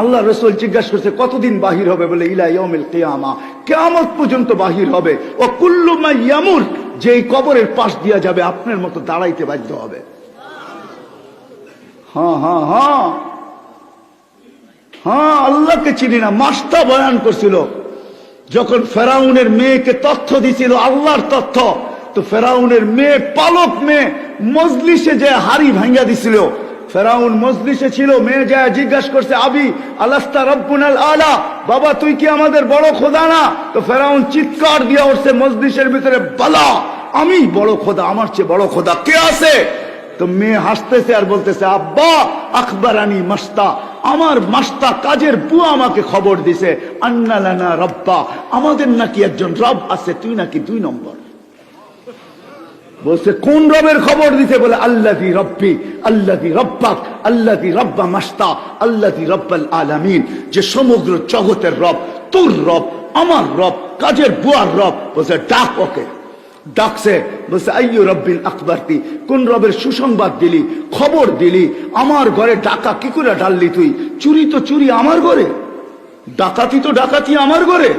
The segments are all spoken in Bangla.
আল্লাহ রাসূল জিজ্ঞাসা করছে কতদিন বাহির হবে? বলে ইলা ইয়াউমিল কিয়ামা, কিয়ামত পর্যন্ত বাহির হবে। ও কুল্লু মা ইয়ামুর, যে এই কবরের পাশ দিয়া যাবে আপনার মতো দাঁড়াইতে বাধ্য হবে। হ্যাঁ হ্যাঁ হ্যাঁ হ্যাঁ, আল্লাহকে চিনি না। মাস্তা বয়ান করছিল যখন ফেরাউনের মেয়েকে তথ্য দিছিল, আল্লাহর তথ্য। তো ফেরাউনের মেয়ে, পালক মেয়ে, মজলিসে যে হাড়ি ভাঙ্গা দিছিল। ফেরাউন মজলিসে ছিল, মেয়ে যায় জিজ্ঞাসা করছে আবি আলাস্তা রব্বুনাল আলা, বাবা তুই কি আমাদের বড় খোদা না? তো ফেরাউন চিৎকার দিয়া উঠছে মজলিসের ভিতরে, বালা আমি বড় খোদা, আমার চেয়ে বড় খোদা কে আছে? তো মেয়ে হাসতেছে আর বলতেছে আব্বা আখবরানি মাস্তা, আমার মাস্তা কাজের বুয়া আমাকে খবর দিছে, আন্না লানা রব্বা, আমাদের নাকি একজন রব আছে, তুই নাকি 2 নম্বর। বলছে কোন রবের খবর দিতে? বলে আল্লাযী রব্বি আল্লাযী রব্বাক আল্লাযী রব্বা মাস্তা আল্লাযী রব্বাল আলামিন, যে সমগ্র জগতের রব, তোর রব, আমার রব, কাজের বুয়ার রব। বলছে ডাক ওকে। ডাকছে, বলছে আইয়ু রব্বিল আকবারতি, কোন রবের সুসংবাদ দিলি, খবর দিলি? আমার ঘরে ডাকা কি করে ডাললি তুই? চুরি তো চুরি আমার ঘরে, ডাকাতি তো ডাকাতি আমার ঘরে,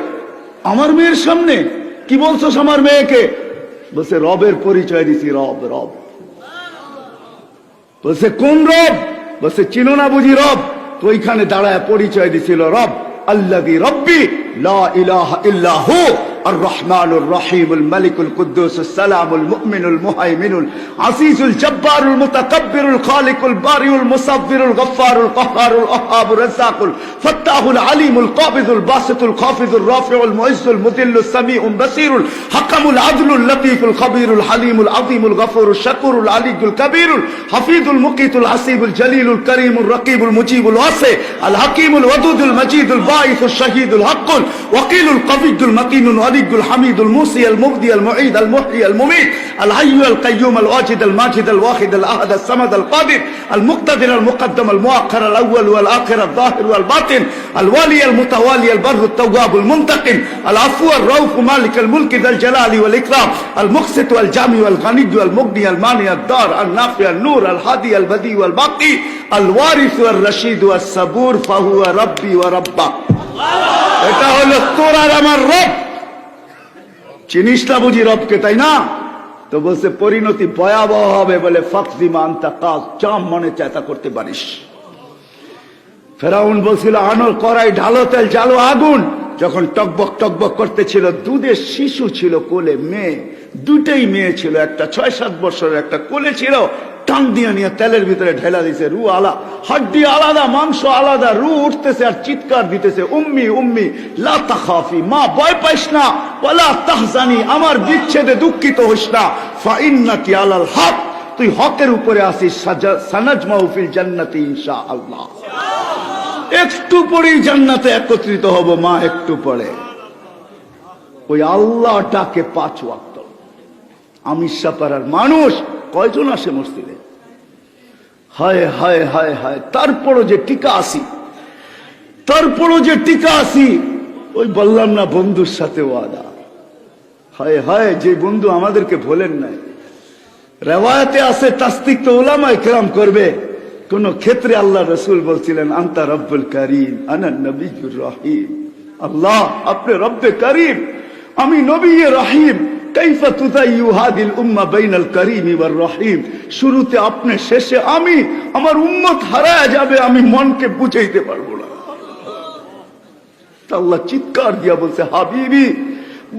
আমার মেয়ের সামনে কি বলছস আমার মেয়েকে? বলছে রবের পরিচয় দিছি, রব রব। বলছে কোন রব? বলছে চিনো না বুঝি রব? তো ওইখানে দাঁড়ায় পরিচয় দিছিল, রব আল্লাযী রব্বি লা ইলাহা ইল্লা হু الرحمن الرحيم الملك القدوس السلام المؤمن المهيمن العزيز الجبار المتكبر الخالق البارئ المصور الغفار القهار الوهاب الرزاق الفتاح العليم القابض الباسط الخافض الرافع المعز المذل السميع البصير الحكم العدل اللطيف الخبير الحليم العظيم الغفور الشكور العلي الكبير الحفيظ المقيت العصيب الجليل الكريم الرقيب المجيب الواسع الحكيم الودود المجيد الباعث الشهيد الحق الوكيل القوي المتين الولي الحميد الموصي المبدي المعيد المحيي المميت الحي القيوم الواجد الماجد الواحد الاحد الصمد القادر المقتدر المقدم المؤخر الاول والاخر الظاهر والباطن الوالي المتوالي البر التواب المنتقم العفو الرؤوف مالك الملك ذا الجلال والاكرام المقسط والجامع والغني والمغني المانع الدار النافع النور الهادي البديع والباقي الوارث والرشيد والصبور فهو ربي وربك। এটা হলো তোর আর আমার রব। চিনিস না বুঝি রবকে, তাই না? তো বলছে পরিণতি ভয়াবহ হবে। বলে ফাকদিমা আনতা কাজ, যা মনে চায় তা করতে পারিস। ফেরাউন বলছিল আনো কড়াই, ঢালো তেল, জ্বালো আগুন। যখন টকবক টকবক করতেছিল, দুধের শিশু ছিল কোলে, মেয়ে, দুটেই মেয়ে ছিল, একটা 6-7 বছরের, একটা কোলে ছিল। টান দিয়ে নিয়ে তেলের ভিতরে ঢেলা দিছে, রু আলা, হাড্ডি আলাদা, মাংস আলাদা, রু উঠতেছে আর চিৎকার দিতেছে, উম্মি উম্মি লা তাখাফি, মা ভয় পাইস না, ওয়ালা তাহজানি, আমার বিচ্ছেদে দুঃখিত হইস না, ফা ইন্নাকি আলাল হক, তুই হকের উপরে আসিস, সানাজমাউ ফিল জান্নাতি ইনশাআল্লাহ। একটু পরেই জান্নাতে একত্রিত হব মা, একটু পরে। ওই আল্লাহ ডাকে 5 ওয়াক্ত। আমিষাপাড়ার মানুষ কয়জন আসে মসজিদে? হায় হায় হায় হায়, তারপরও যে টিকা আসি, তারপরও যে টিকা আসি। ওই বললাম না বন্ধুর সাথে ওয়াদা, হায় হায়, যে বন্ধু আমাদেরকে ভোলেন নাই। রেওয়ায়াতে আছে, তাসদিক তো উলামায়ে কেরাম করবে। কোন ক্ষেত্রে আল্লাহ রাসূল বলছিলেন আনতা রব্বুল কারীম আনা নবিয়্যুর রহিম, আল্লাহ আপনি রব্বে কারীম, আমি নবী রহিম। কাইফা তুযায়্যু হাদিল উম্মাহ বাইনাল কারীম ওয়ার রহিম, শুরুতে আপনি, শেষে আমি, আমার উম্মত হারায় যাবে, আমি মনকে বুঝাইতে পারবো না। আল্লাহ চিৎকার দিয়া বলছে হাবিবি,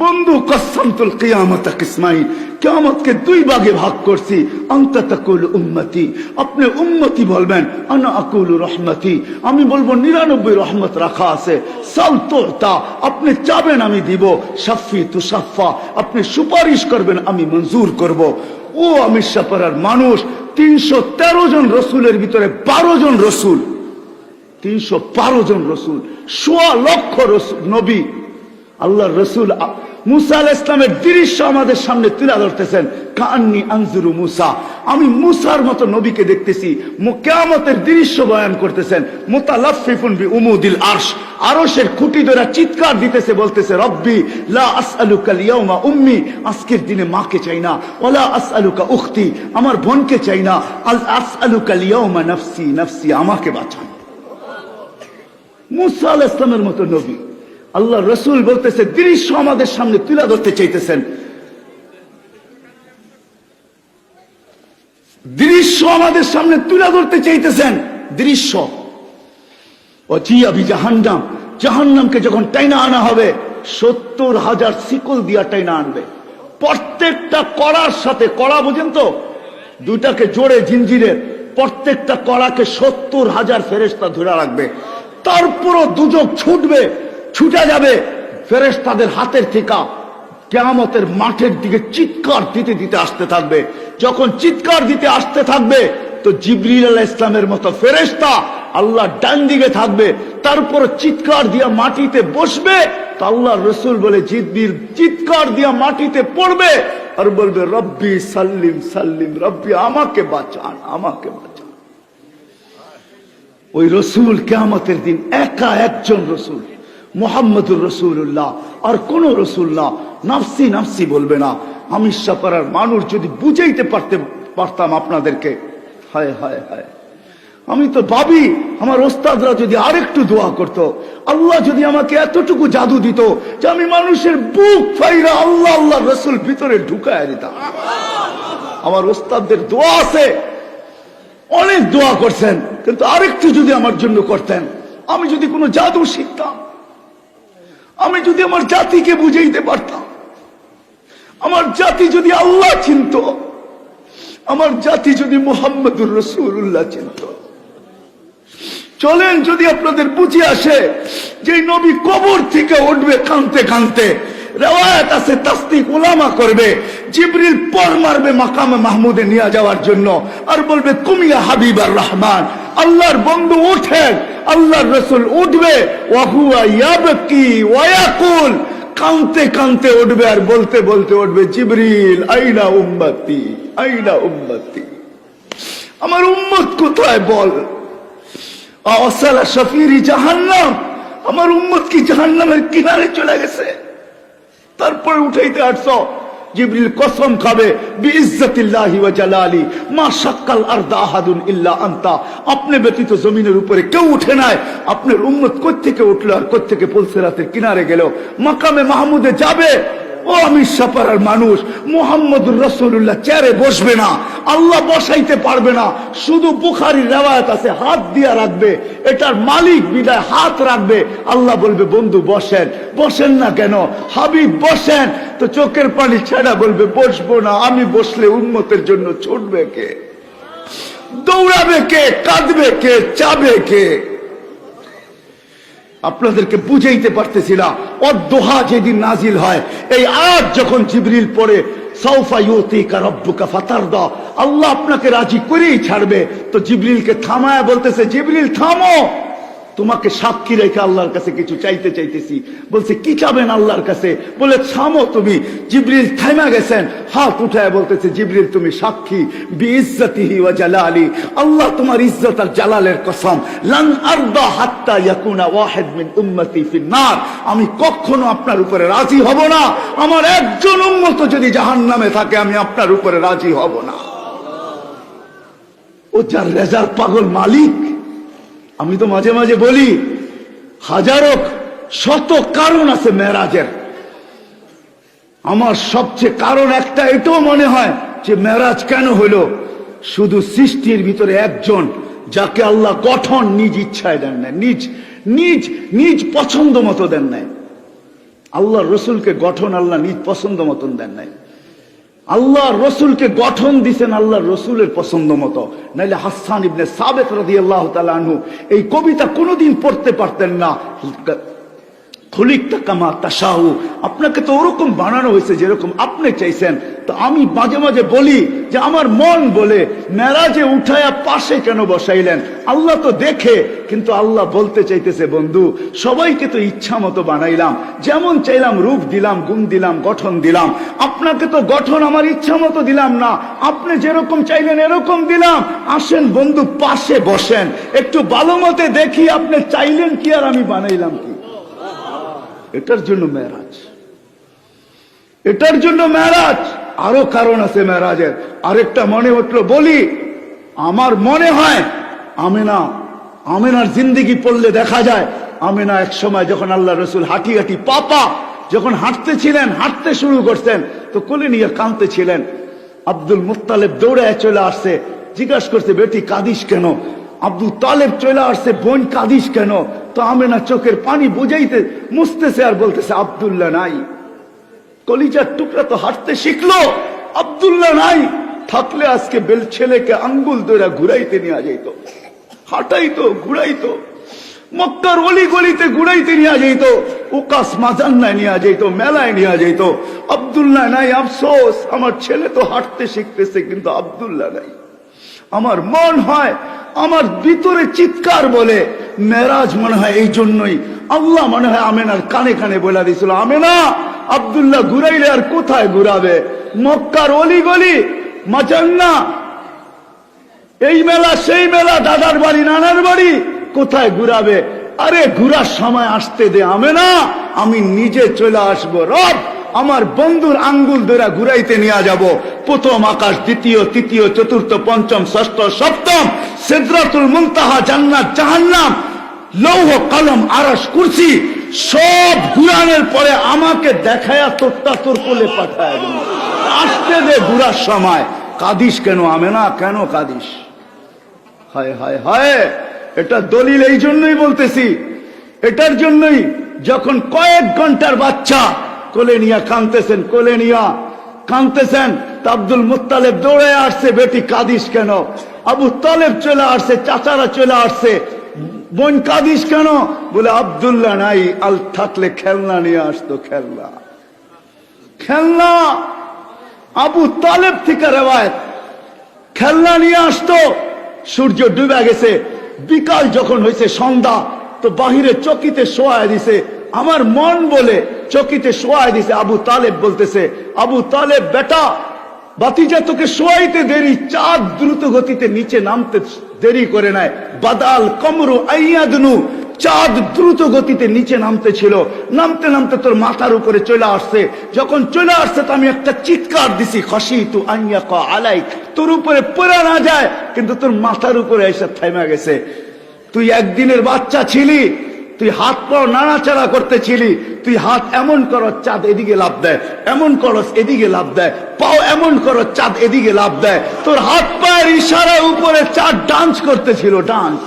বন্ধু, কসসামতুল কিয়ামাতা কিসমাইন, কিয়ামতকে 2 ভাগে ভাগ করছি। আনতা তাকুল উম্মতি, আপনি উম্মতি বলবেন, আনা আকুলু রহমতি, আমি বলবো 99 রহমত রাখা আছে। সাল তুতা, আপনি চাবেন আমি দিব। শাফি তুশাফা, আপনি সুপারিশ করবেন আমি মঞ্জুর করব। ও আমিষাপাড়ার মানুষ, 313 জন রসুলের ভিতরে 12 জন রসুল, 312 জন রসুল, 1.25 লক্ষ নবী। আল্লাহর রসুল মুসা আলাইহিস সালামের দৃশ্য আমাদের সামনে তুলে ধরতেছেন। কান্নি আনজুরু মুসা, আমি মুসার মতো নবীকে দেখতেছি। কিয়ামতের দৃশ্য বয়ান করতেছেন। মুতালাফফিফুন বিউমুদিল আরশ, আরশের খুঁটি ধরে চিৎকার দিতেছে, বলতেছে রব্বি লা আসআলুকা আল-ইয়াওমা উম্মি, আজকের দিনে মাকে চাই না, ওয়ালা আসআলুকা উখতি, আমার বোনকে চাই না, আসআলুকা আল-ইয়াওমা নাফসি নাফসি, আমাকে বাঁচান। মুসা আলাইহিস সালামের মতো নবী। আল্লাহ রসুল বলতেছে দৃশ্য আমাদের সামনে তুলে ধরতে চাইতেছেন, দৃশ্য আমাদের সামনে তুলে ধরতে চাইতেছেন, দৃশ্য। ও জিয়াবি জাহান্নাম, জাহান্নামকে যখন টাইনা আনা হবে 70,000 শিকল দিয়া টাইনা আনবে। প্রত্যেকটা কড়ার সাথে, কড়া বুঝেন তো, দুইটাকে জোড়ে জিঞ্জিরের, প্রত্যেকটা কড়াকে 70,000 ফেরেশতা ধরে রাখবে। তারপরও দুজক ছুটবে, ছুটে যাবে ফেরেশতাদের হাতের থেকে, কিয়ামতের মাঠের দিকে চিৎকার দিতে দিতে আসতে থাকবে। যখন চিৎকার দিতে আসতে থাকবে তো জিবরিল আলাইহিস সালামের মতো ফেরেশতা আল্লাহ ডান দিকে থাকবে, তারপর চিৎকার দিয়া মাটিতে বসবে। তো আল্লাহ রসুল বলে জিবরিল চিৎকার দিয়া মাটিতে পড়বে আর বলবে রব্বি সাল্লিম সাল্লিম, রব্বি আমাকে বাঁচান, আমাকে বাঁচান। ওই রসুল কিয়ামতের দিন একা একজন রসুল, মুহাম্মদুর রাসূলুল্লাহ, আর কোন রসুল না। নাফসি নাফসি বলবে না। আমি সাপাড়ার মানুষ যদি বুঝাইতে পারতাম আপনাদেরকে, হায় হায় হায়, আমি তো ভাবি আমার ওস্তাদরা যদি আরেকটু দোয়া করত, আল্লাহ যদি আমাকে এতটুকু জাদু দিত যে আমি মানুষের বুক ফাইরা আল্লাহ আল্লাহ রসুল ভিতরে ঢুকায় দিতাম। আমার ওস্তাদদের দোয়া আছে, অনেক দোয়া করছেন, কিন্তু আরেকটু যদি আমার জন্য করতেন, আমি যদি কোনো জাদু শিখতাম, আমি যদি আমার জাতিকে বুঝাইতে পারতাম, আমার জাতি যদি আল্লাহ চিনত, আমার জাতি যদি মুহাম্মদুর রাসূলুল্লাহ চিনত। চলেন যদি আপনাদের বুঝে আসে যে নবী কবর থেকে উঠবে কাঁদতে কাঁদতে, রিওয়ায়াত আছে তাসদিক উলামা করবে, জিবরিল পর মারবে মাকামে মাহমুদে নিয়ে যাওয়ার জন্য আর বলবে কুমিয়া হাবিবার রহমান, আল্লাহর বন্ধু ওঠেন। আল্লাহর রাসূল উঠবে, ওয়া হুয়া ইয়াবকি ওয়া ইয়াকুল, কাঁদতে কাঁদতে উঠবে আর বলতে বলতে উঠবে জিবরিল আইনা উম্মতি, আইনা উম্মতি, আমার উম্মত কোথায় বল। আওসালা শাফিরি জাহান্নাম, আমার উম্মত কি জাহান্নামের কিনারে চলে গেছে। তারপরে উঠাইতে আসছো, জিবরিল কসম খাবে বিইজ্জাতিল্লাহি ওয়া জালালি মা শাক্কাল আরদা আহাদুন ইল্লা আনতা, আপনি ব্যতীত জমিনের উপরে কেউ উঠে নাই। আপনার উম্মত কোত্থেকে উঠলো আর কোত্থেকে পুলসিরাতের কিনারে গেল, মাকামে মাহমুদে যাবে। ও আমি সাপাড়ার মানুষ, মুহাম্মদুর রাসূলুল্লাহ চেয়ারে বসবে না, আল্লাহ বসাইতে পারবে না। শুধু বুখারীর রিওয়ায়াত আছে হাত দিয়া রাখবে, এটার মালিক বিদায় হাত রাখবে। আল্লাহ বলবে বন্ধু বসেন, বসেন না কেন হাবিব বসেন, তো চোখের পানি ছেড়া বলবে বসবো না। আমি বসলে উম্মতের জন্য ছুটবে কে, দৌড়াবে কে, কাঁদবে কে, চাবে কে। আপনাদেরকে বুঝাইতে পারতেছিলাম। অদ্দোহা যেদিন নাজিল হয়, এই আয়াত যখন জিবরিল পড়ে সাউফা ইউতিকা রাব্বুকা ফাতারদা, আল্লাহ আপনাকে রাজি করেই ছাড়বে। তো জিবরিলকে থামায় বলতেছে জিবরিল থামো, তোমাকে সাক্ষী রেখে আল্লাহর কাছে কিছু চাইতে চাইতেছি। বলছে কি চাবেন আল্লাহর কাছে, বলে থামো তুমি। জিবরিল থামা গেছেন, হাত উঠায় বলতেছে জিবরিল তুমি সাক্ষী, বিইজ্জাতিহি ওয়া জালালি, আল্লাহ তোমার ইজ্জত আর জালালের কসম, লান আরদা হাত্তা ইয়াকুনা ওয়াহিদ মিন উম্মতি ফিন নার, আমি কখনো আপনার উপরে রাজি হব না, আমার একজন উম্মত যদি জাহান্নামে থাকে আমি আপনার উপরে রাজি হব না। ও যার রেজার পাগল মালিক। আমি তো মাঝে মাঝে বলি হাজারো শত কারণ আছে মেরাজের, আমার সবচেয়ে কারণ একটা এটাও মনে হয় যে মেরাজ কেন হলো, শুধু সৃষ্টির ভিতরে একজন যাকে আল্লাহ গঠন নিজ ইচ্ছায় দেন নাই, নিজ নিজ নিজ পছন্দ মতো দেন নাই। আল্লাহ রসুলকে গঠন আল্লাহ নিজ পছন্দ মতন দেন নাই, আল্লাহ রসুলকে গঠন দিছেন আল্লাহ রসুলের পছন্দ মতো। নাইলে হাসান ইবনে সাবিত রাদিয়াল্লাহু তাআলা আনহু এই কবিতা কোনোদিন পড়তে পারতেন না। খুলিকতা কামা তাশাউ, আপনাকে তো ওরকম বানানো হয়েছে যেরকম আপনি চাইছেন। তো আমি মাঝে মাঝে বলি যে আমার মন বলে মেরাজে উঠায়া পাশে কেন বসাইলেন, আল্লাহ তো দেখে, কিন্তু আল্লাহ বলতে চাইতেছে বন্ধু সবাইকে তো ইচ্ছা মতো বানাইলাম, যেমন চাইলাম রূপ দিলাম, গুণ দিলাম, গঠন দিলাম, আপনাকে তো গঠন আমার ইচ্ছা মতো দিলাম না, আপনি যেরকম চাইলেন এরকম দিলাম। আসেন বন্ধু পাশে বসেন, একটু ভালো মতে দেখি আপনি চাইলেন কি আর আমি বানাইলাম কি। এটার জন্য মেরাজ, এটার জন্য মেরাজ। আরো কারণ আছে মেরাজের। আরেকটা মনে উঠলো বলি, আমার মনে হয় আমেনার জিন্দেগি পড়লে দেখা যায় আমেনা এক সময় যখন আল্লাহ রসুল হাঁটি হাঁটি পাপা যখন হাঁটতেছিলেন, হাঁটতে শুরু করছেন, তো কোলে নিয়ে কাঁদতেছিলেন। আব্দুল মুত্তালিব দৌড়ে চলে আসছে, জিজ্ঞাসা করছে, বেটি কাঁদিস কেন? আব্দুল তালেব চলে আসছে, বোন কাঁদিস কেন? তো আমেনা চোখের পানি বুঝাইতে মুছতেছে আর বলতেছে, আব্দুল্লাহ নাই। কলিজার টুকরা তো হাঁটতে শিখলো, আব্দুল্লাহ নাই। থাকলে আজকে বেল ছেলেকে আঙ্গুল ধরে ঘুরাইতে নিয়ে যাইত, হাঁটাইতো, ঘুরাইতো, মক্কার অলি গলিতে ঘুরাইতে নিয়ে যাইত, উকাস মাজান্নায় নিয়ে যাইত, মেলায় নিয়ে যাইত। আব্দুল্লাহ নাই, আফসোস, আমার ছেলে তো হাঁটতে শিখতেছে কিন্তু আব্দুল্লাহ নাই। আমার মন হয়, আমার ভিতরে চিৎকার বলে, মেরাজ মনে হয় এই জন্যই আল্লাহ মনে হয় আমেনার কানে কানে বলে দিয়েছিল, আমেনা আব্দুল্লাহ ঘুরাইলে আর কোথায় ঘুরাবে? মক্কার অলি গলি, মাজান্না, এই মেলা সেই মেলা, দাদার বাড়ি নানার বাড়ি, কোথায় ঘুরাবে? আরে ঘুরার সময় আসতে দে আমেনা, আমি নিজে চলে আসবো। রব আমার বন্ধুর আঙ্গুল ধরে ঘুরাইতে নিয়ে যাব। প্রথম আকাশ, দ্বিতীয়, তৃতীয়, চতুর্থ, পঞ্চম, ষষ্ঠ, সপ্তম, সিদরাতুল মুনতাহা, জান্নাত, জাহান্নাম, লৌহ কলম, আরশ, কুরসি সব ঘুরানোর পরে আমাকে দেখায়া তোরটা তোর কোলে পাঠায় দেব। আসতে দে ঘুরার সময়। কাঁদিস কেন আমেনা, কেন কাঁদিস? হায় হায় হায়, এটা দলিল এই জন্যই বলতেছি, এটার জন্যই যখন কয়েক ঘন্টার বাচ্চা কোলে নিয়ে কাঁদতেছেন, কোলে নিয়ে কাঁদতেছেন, তা আব্দুল মুত্তালিব দৌড়ে আসছে, বেটি কাঁদিস কেন? আবু তালেব চলে আসছে, চাচারা চলে আসছে, বোন কাঁদিস কেন? বলে আব্দুল্লাহ নাই, আল থাকলে খেলনা নিয়ে আসতো, খেলনা, খেলনা। আবু তালেব থেকে রেওয়ায়েত, খেলনা নিয়ে আসতো। সূর্য ডুবে গেছে, বিকাল যখন হয়েছে, সন্ধ্যা, তো বাহিরে চকিতে শোয়ায় দিছে। আমার মন বলে চকিতে শোয়ায় দিছে। আবু তালেব বলতেছে, আবু তালেব বেটা, বাতিজা তোকে শোয়াইতে দেরি, চাঁদ দ্রুত গতিতে নিচে নামতে দেরি করে নেয়। বাদাল কমরু আইয়াদনু, চাঁদ দ্রুত গতিতে নিচে নামতে ছিল, নামতে নামতে তোর মাথার উপরে চলে আসছে। যখন চলে আসছে তো আমি একটা চিৎকার দিছি, খাশিতু আইয়াকা আলাইক, তোর উপরে পড়ে না যায়, কিন্তু তোর মাথার উপরে এসে থেমে গেছে। তুই একদিনের বাচ্চা ছিলি, তুই হাত পাও নাড়াচাড়া করতেছিলি, তুই হাত এমন করো চাঁদ এদিকে লাভ দেয়, এমন করস এদিকে লাভ দেয়, পাও এমন করো চাঁদ এদিকে লাভ দেয়। তোর হাত পায়ের ইশারা উপরে চাঁদ ডান্স করতেছিল, ডান্স।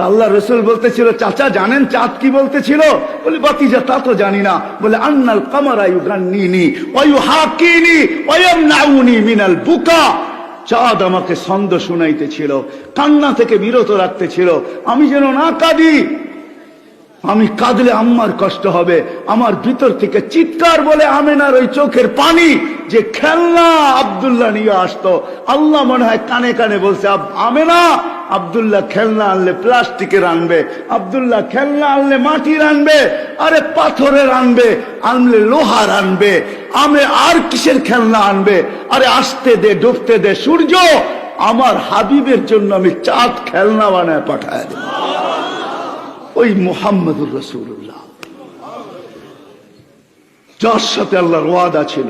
আল্লাহ রসুল বলতেছিল, চাচা জানেন চাঁদ কি বলতেছিল? বলে বাতিজা তা তো জানি না। বলে আন্নাল কামারা ইউগান্নিনি ওয়া ইউহাকিনি ওয়া ইয়ামনাউনি মিনাল বুকা, চাঁদ আমাকে ছন্দ শুনাইতেছিল, কান্না থেকে বিরত রাখতেছিল, আমি যেন না কাঁদি। আমি কাঁদলে আম্মার কষ্ট হবে। আমার ভিতর থেকে চিৎকার বলে আমেনার ওই চোখের পানি, যে খেলনা আব্দুল্লাহ নিয়ে আসতো। আল্লাহ মনে হয় কানে কানে বলছে, আমেনা আব্দুল্লাহ খেলনা আনলে প্লাস্টিকের আনবে, আব্দুল্লাহ খেলনা আনলে মাটির আনবে, আরে পাথরের আনবে, আনলে লোহার আনবে, আমি আর কিসের খেলনা আনবে? আরে আসতে দে, ডুবতে দে সূর্য, আমার হাবিবের জন্য আমি চাঁদ খেলনা বানায় পাঠায় দেব। ওই মুহাম্মদুর রাসূলুল্লাহ, যার সাথে আল্লাহর ওয়াদা ছিল,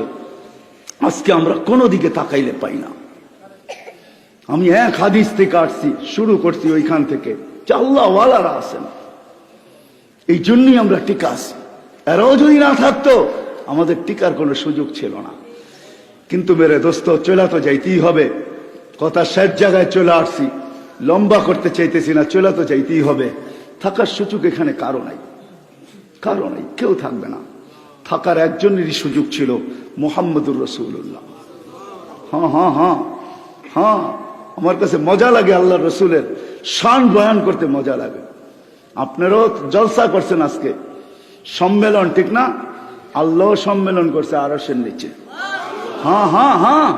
আজকে আমরা কোনো দিকে তাকাইলে পাই না। আমি এক হাদিস থেকে আসছি, শুরু করছি ওইখান থেকে, যে আল্লাহ ওয়ালারা আছেন, এই জন্যই আমরা টিকা আছি। এরাও যদি না থাকতো আমাদের টিকার কোনো সুযোগ ছিল না। কিন্তু মেরে দোস্ত, চলে তো যাইতেই হবে। কথা শেষ জায়গায় চলে আসছি, লম্বা করতে চাইতেছি না, চলে তো যাইতেই হবে। থাকার সুযোগ এখানে কারো নাই, কারো নাই, কেউ থাকবে না। থাকার একজনেরই সুযোগ ছিল, মুহাম্মদুর রাসূলুল্লাহ। হ্যাঁ হ্যাঁ হ্যাঁ হ্যাঁ, আমার কাছে মজা লাগে আল্লাহর রসুলের শান বয়ান করতে, মজা লাগে। আপনারাও জলসা করছেন আজকে, সম্মেলন, ঠিক না? আল্লাহ সম্মেলন করছে আরশের নিচে। হ্যাঁ হ্যাঁ হ্যাঁ,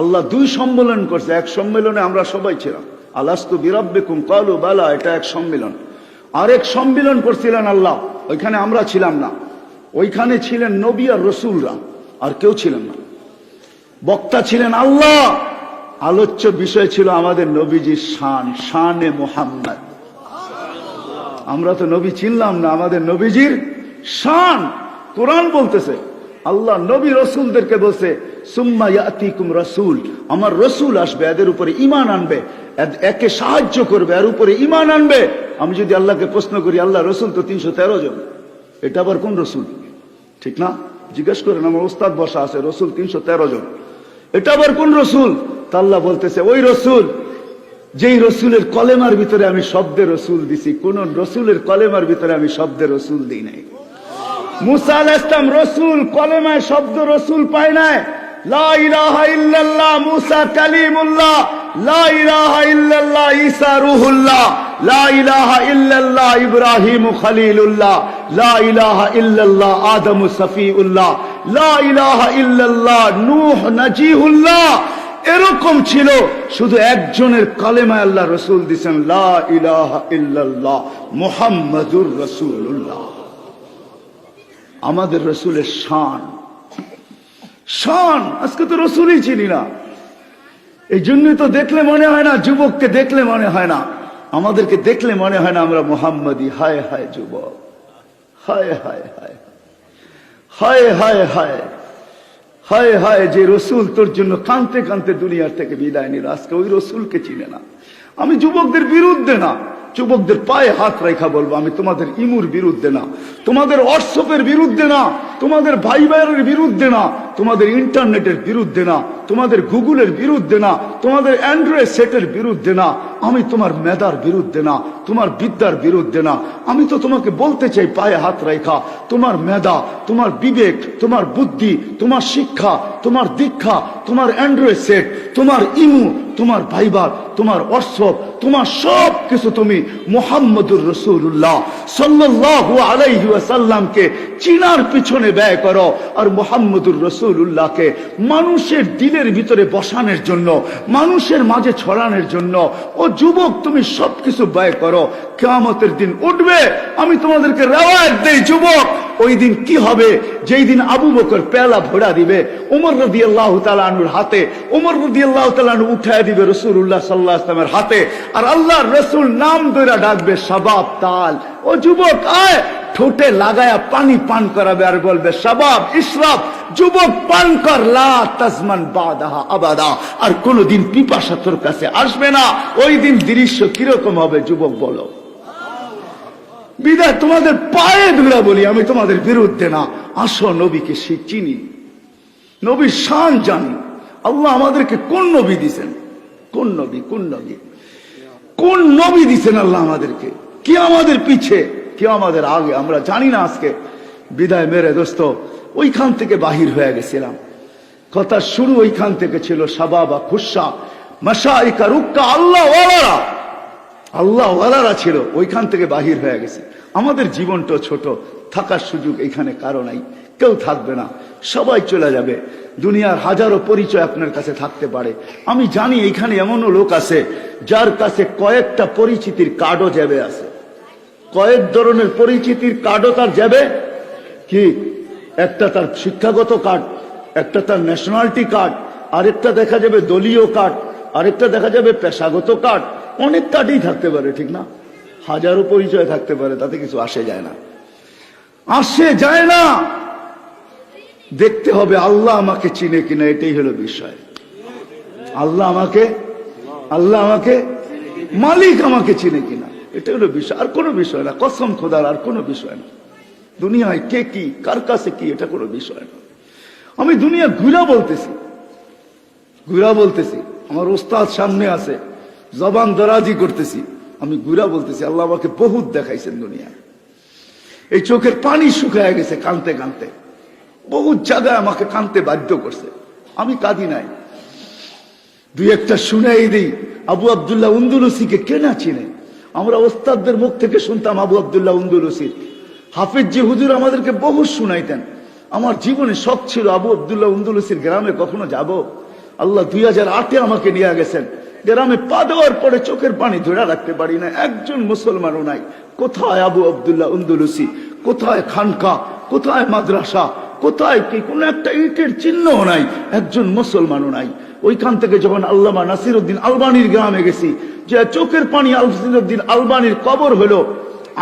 আল্লাহ দুই সম্মেলন করছে। এক সম্মেলনে আমরা সবাই ছিলাম, আলাস্তু বিরাব্বিকুম ক্বালু বালা, এটা এক সম্মেলন। আরেক সম্মেলন করছিলেন আল্লাহ, ওইখানে আমরা ছিলাম না। ওইখানে ছিলেন নবী আর রসুলরা, আর কেউ ছিলেন না। বক্তা ছিলেন আল্লাহ, আলোচ্য বিষয় ছিল আমাদের নবীজির শান, শানে মুহাম্মদ। আমরা তো নবী চিনলাম না, আমাদের নবীজির শান কোরআন বলতেছে। আল্লাহ নবী রসুলদেরকে বলছে, সুম্মা ইয়াতিকুম রাসূল, আমার রসুল আসবে, এদের উপরে ঈমান আনবে, একে সাহায্য করবে, এর উপরে ঈমান আনবে। আমি যদি আল্লাহকে প্রশ্ন করি, আল্লাহ রসুল তো 313 জন, এটা আবার কোন রসুল? ঠিক না? জিজ্ঞেস করেন, আমার ওস্তাদ বসা আছে, রসুল 313 জন, এটা আবার কোন রসুল? তা আল্লাহ বলতেছে, ওই রসুল যেই রসুলের কলেমার ভিতরে আমি শব্দে রসুল দিছি, কোন রসুলের কলেমার ভিতরে আমি শব্দে রসুল দিই নাই। মুসা আলাইহিস সালাম রসুল, কলেমায় শব্দ রসুল পায় নাই। লা ইলাহা ইল্লাল্লাহ মুসা কালিমুল্লাহ, লা ইলাহা ইল্লাল্লাহ ঈসা রূহুল্লাহ, লা ইলাহা ইল্লাল্লাহ ইব্রাহিম খলিলুল্লাহ, লা ইলাহা ইল্লাল্লাহ আদম সফিউল্লাহ, লা ইলাহা ইল্লাল্লাহ নূহ নজিহুল্লাহ। এরকম ছিল, শুধু একজনের কলেমায় আল্লাহ রসুল দিয়েছেন, লা ইলাহা ইল্লাল্লাহ মুহাম্মাদুর রাসূলুল্লাহ। আমাদের রসুলের শান, শান আজকে তো রসুলই চিনি না। এই জন্যই তো দেখলে মনে হয় না, যুবককে দেখলে মনে হয় না, আমাদেরকে দেখলে মনে হয় না আমরা মুহাম্মাদি। হায় হায় যুবক, হায় হায় হায় হায় হায় হায় হায় হায়, যে রসুল তোর জন্য কাঁদতে কাঁদতে দুনিয়ার থেকে বিদায় নিল, আজকে ওই রসুলকে চিনে না। আমি যুবকদের বিরুদ্ধে না, যুবকদের পায়ে হাত রেখা বলবো, আমি তোমাদের ইমুর বিরুদ্ধে না, তোমাদের হোয়াটসঅ্যাপের বিরুদ্ধে না, তোমাদের ভাই ভাইয়ের বিরুদ্ধে না, তোমাদের ইন্টারনেটের বিরুদ্ধে না, তোমাদের গুগলের বিরুদ্ধে না, তোমাদের অ্যান্ড্রয়েড সেটের বিরুদ্ধে না, আমি তোমার মেধার বিরুদ্ধে না, তোমার বিদ্যার বিরুদ্ধে না। আমি তো তোমাকে বলতে চাই, পায়ে হাত রেখা, তোমার মেধা, তোমার বিবেক, তোমার বুদ্ধি, তোমার শিক্ষা, তোমার দীক্ষা, তোমার অ্যান্ড্রয়েড সেট, তোমার ইমু, তোমার ভাইবার, তোমার হোয়াটসঅ্যাপ, তোমার সব কিছু তুমি মুহাম্মদুর রাসূলুল্লাহ সাল্লাল্লাহু আলাইহি ওয়াসাল্লামকে চিনার পিছনে ব্যয় করো। আর মুহাম্মদুর রাসূলুল্লাহকে মানুষের দিলের ভিতরে বসানোর জন্য, মানুষের মাঝে ছড়ানোর জন্য, ও যুবক তুমি সবকিছু ব্যয় করো। কিয়ামতের দিন উঠবে, আমি তোমাদেরকে রেওয়ায়াত দেই যুবক, ওই দিন কি হবে? যেই দিন আবু বকর পেয়ালা ভরা দিবে ওমর রাদিয়াল্লাহু তাআলা আনহুর হাতে, ওমর রাদিয়াল্লাহু তাআলা আনহু উঠায় দিবে রাসূলুল্লাহ সাল্লাল্লাহু আলাইহি ওয়াসাল্লামের হাতে, আর আল্লাহর রাসূল নাম ধরে ডাকবে শাবাব তাল, ও যুবক আয়, ঠোঁটে লাগায়া পানি পান করাবে আর বলবে শাবাব ইশরাব, যুবক পান কর, লা তাজমান বাদাহা আবাদা, আর কোনদিন পিপাসা তোর কাছে আসবে না। ওই দিন দৃশ্য কিরকম হবে যুবক বলো? বিদায় তোমাদের পায়ে ধরে বলি, আমি তোমাদের বিরুদ্ধে না। আসো নবীকে চিনি, নবীর শান জানি। আল্লাহ আমাদেরকে কোন নবী দিছেন? কোন নবী? কোন নবী? কোন নবী দিছেন আল্লাহ আমাদেরকে? কি আমাদের পিছে, কি আমাদের আগে, আমরা জানি না। আজকে বিদায় মেরে দোস্ত ওইখান থেকে বাহির হয়ে গেছিলাম, কথা শুরু ওইখান থেকে ছিল। শাবাবা খুশা মাশাইকা রুক্কা, আল্লাহ ওয়ালারা, আল্লাহ ওয়ালারা ছিল, ওইখান থেকে বাহির হয়ে গেছে। আমাদের জীবনটা ছোট, থাকার সুযোগ এখানে কারো নাই, কেউ থাকবে না, সবাই চলে যাবে। দুনিয়ার হাজারো পরিচয় আপনার কাছে থাকতে পারে। আমি জানি এখানে এমনও লোক আছে যার কাছে কয়েকটা পরিচিতির কার্ডও যাবে আছে, কয়েক ধরনের পরিচিতির কার্ডও তার যাবে। কি? একটা তার শিক্ষাগত কার্ড, একটা তার ন্যাশনালিটি কার্ড, আরেকটা দেখা যাবে দলীয় কার্ড, আরেকটা দেখা যাবে পেশাগত কার্ড। অনেক কার্ডই থাকতে পারে, ঠিক না? হাজারো পরিচয় থাকতে পারে, তাতে কিছু আসে যায় না, আসে যায় না। দেখতে হবে আল্লাহ আমাকে চিনে কিনা, এটাই হলো বিষয়। আল্লাহ আমাকে মালিক আমাকে চিনে কিনা, এটা হলো বিষয়, আর কোনো বিষয় না। কসম খোদার, আর কোনো বিষয় না। দুনিয়ায় কে কি, কার কাছে কি, এটা কোনো বিষয় না। আমি দুনিয়া ঘুরা বলতেছি, আমার ওস্তাদ সামনে আছে, জবান দরাজি করতেছি, আমি ঘুরা বলতেছি। আল্লাহ আমাকে বহুত দেখাইছেন দুনিয়ায়। এই চোখের পানি শুকায় গেছে কানতে কানতে, বহুত জায়গায় আমাকে কানতে বাধ্য করছে, আমি কাঁদি নাই। দুই একটা শুনাই দিই। আবু আব্দুল্লাহ উন্দুলুসিকে কে না চিনে? আমরা ওস্তাদদের মুখ থেকে শুনতাম আবু আব্দুল্লাহ উন্দুলুসির। হাফিজ জি হুজুর আমাদেরকে বহু শুনাইতেন। আমার জীবনে শখ ছিল আবু আব্দুল্লাহ উন্দুলুসির গ্রামে কখনো যাব। আল্লাহ 2008-এ আমাকে নিয়ে গেছেন। গ্রামে পা দেওয়ার পরে চোখের পানি ধরে রাখতে পারি না, একজন মুসলমানও নাই। কোথায় আবু আব্দুল্লাহ উন্দুলুসি, কোথায় খানকা, কোথায় মাদ্রাসা, কোথায় কি, কোন একটা ইটের চিহ্নও নাই, একজন মুসলমানও নাই। ওইখান থেকে যখন আল্লামা নাসিরউদ্দিন আলবানির গ্রামে গেছি, যে চোখের পানি, নাসিরউদ্দিন আলবানির কবর হলো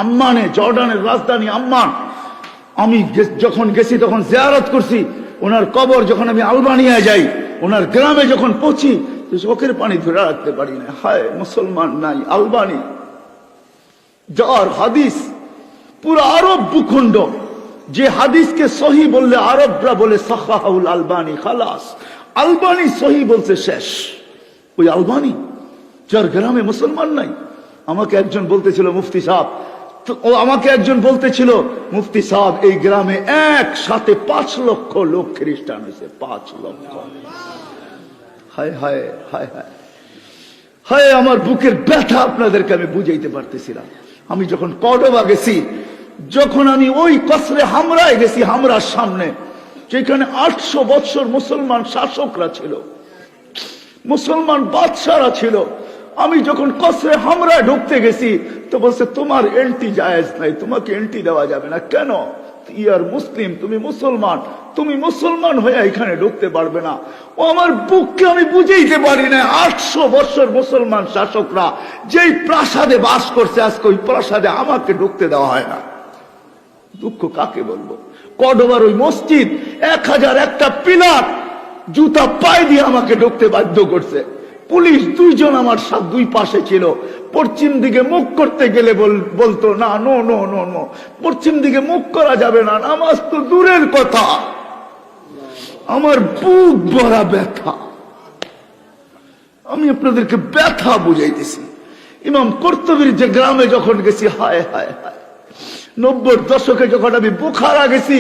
আম্মানে, জর্ডানের রাজধানী আম্মান। আমি যখন গেছি তখন জিয়ারত করছি ওনার কবর। যখন আমি আলবানিয়ায় যাই, ওনার গ্রামে যখন পৌঁছি, চোখের পানি ধরে রাখতে পারি না। হায় মুসলমান নাই, আলবানি। যার হাদিস পুরো আরব ভূখণ্ড, যে হাদিসকে সহি বললে আরবরা বলে সাহাহুল আলবানি, খালাস আলবানি সহি বলছে শেষ। ওই আলবানি যার গ্রামে মুসলমান নাই, আমাকে একজন বলতেছিল মুফতি সাহেব, ও আমাকে একজন বলতেছিল মুফতি সাহেব এই গ্রামে একসাথে 5 লক্ষ লোক খ্রিস্টান হয়েছে, 5 লক্ষ। হায় হায় হায় হায় হায়, আমার বুকের ব্যথা আপনাদেরকে আমি বুঝাইতে পারতেছিলাম। আমি যখন কর্ডোবা গেছি, যখন আমি ওই কসরে হামরায় গেছি, হামরার সামনে যেখানে 800 বছর মুসলমান শাসকরা ছিল, মুসলমান বাদশারা ছিল, আমি যখন কসরে হামরায় ঢুকতে গেছি তো বলছে তোমার এন্ট্রি জায়েজ নাই, তোমাকে এন্ট্রি দেওয়া যাবে না। কেন? ইয়ার মুসলিম, তুমি মুসলমান, তুমি মুসলমান হয়ে এখানে ঢুকতে পারবে না। ও আমার বুককে আমি বুঝাইতে পারি না। 800 বছর মুসলমান শাসকরা যেই প্রাসাদে বাস করছে, আজকে ওই প্রাসাদে আমাকে ঢুকতে দেওয়া হয় না। দুঃখ কাকে বলবো? কর্ডোবার ওই মসজিদ 1001টা পিলার জুতা পায়ে দিয়ে আমাকে ঢুকতে বাধ্য করছে। পুলিশ 2 জন আমার সাথে 2 পাশে ছিল। পশ্চিম দিকে মুখ করতে গেলে বলতো না, নো নো নো নো, পশ্চিম দিকে মুখ করা যাবে না, নামাজ তো দূরের কথা। আমার বুক ভরা ব্যথা, আমি আপনাদেরকে ব্যথা বুঝাইতেছি। ইমাম কর্তুবীর যে গ্রামে যখন গেছি, হায় হায় হায়, 90-র দশকে যখন আমি বুখারা গেছি,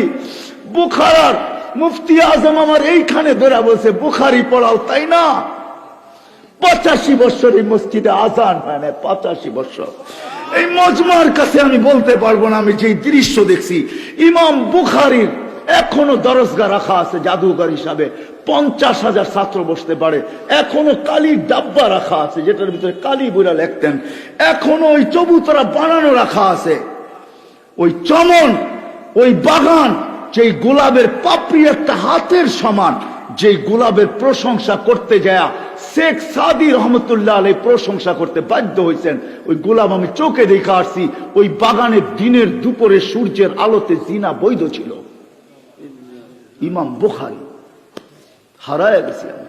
বুখারার মুফতি আজম আমার এইখানে ধরে বলছে বুখারি পড়াও, তাই না? 85 বছর এই মসজিদে আজান হয় না, 85 বছর। এই মজমার কাছে আমি বলতে পারবো না আমি যে দৃশ্য দেখছি। ইমাম বুখারীর এখনো দরজগা রাখা আছে জাদুঘর হিসাবে, 50,000 ছাত্র বসতে পারে। এখনো কালির ডাব্বা রাখা আছে, যেটার ভিতরে কালি বুড়া লিখতেন। এখনো ওই চবুতরা বানানো রাখা আছে। ওই চমন, ওই বাগান, যেই গোলাপের পাপড়ি একটা হাতের সমান, যে গোলাপের প্রশংসা করতে যায় শেখ সাদি রহমতুল্লাহ আলাইহি প্রশংসা করতে বাধ্য হয়েছেন, ওই গোলাপ আমি চোখে দেখে আসছি। ওই বাগানে দিনের দুপুরে সূর্যের আলোতে জিনা বৈধ ছিল। ইমাম বুখারী হারায় গেছি আমি।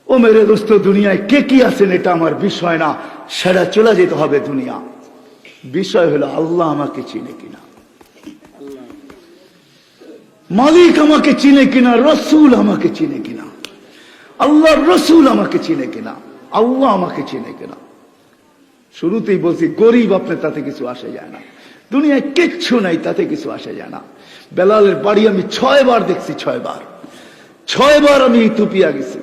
ও মেরে দোস্ত, দুনিয়ায় কে কি আছেন এটা আমার বিষয় না, সেটা চলে যেতে হবে দুনিয়া। বিষয় হলো আল্লাহ আমাকে চিনে কিনা, মালিক আমাকে চিনে কিনা, রসুল আমাকে চিনে কিনা, আল্লাহর রসুল আমাকে চিনে কিনা, আল্লাহ আমাকে চিনে কিনা। শুরুতেই বলছি গরিব, আপনার তাতে কিছু আসে যায় না। দুনিয়ায় কিচ্ছু নাই, তাতে কিছু আসে যায় না। বেলালের বাড়ি আমি 6 বার দেখছি, 6 বার আমি ইথিওপিয়া গেছি।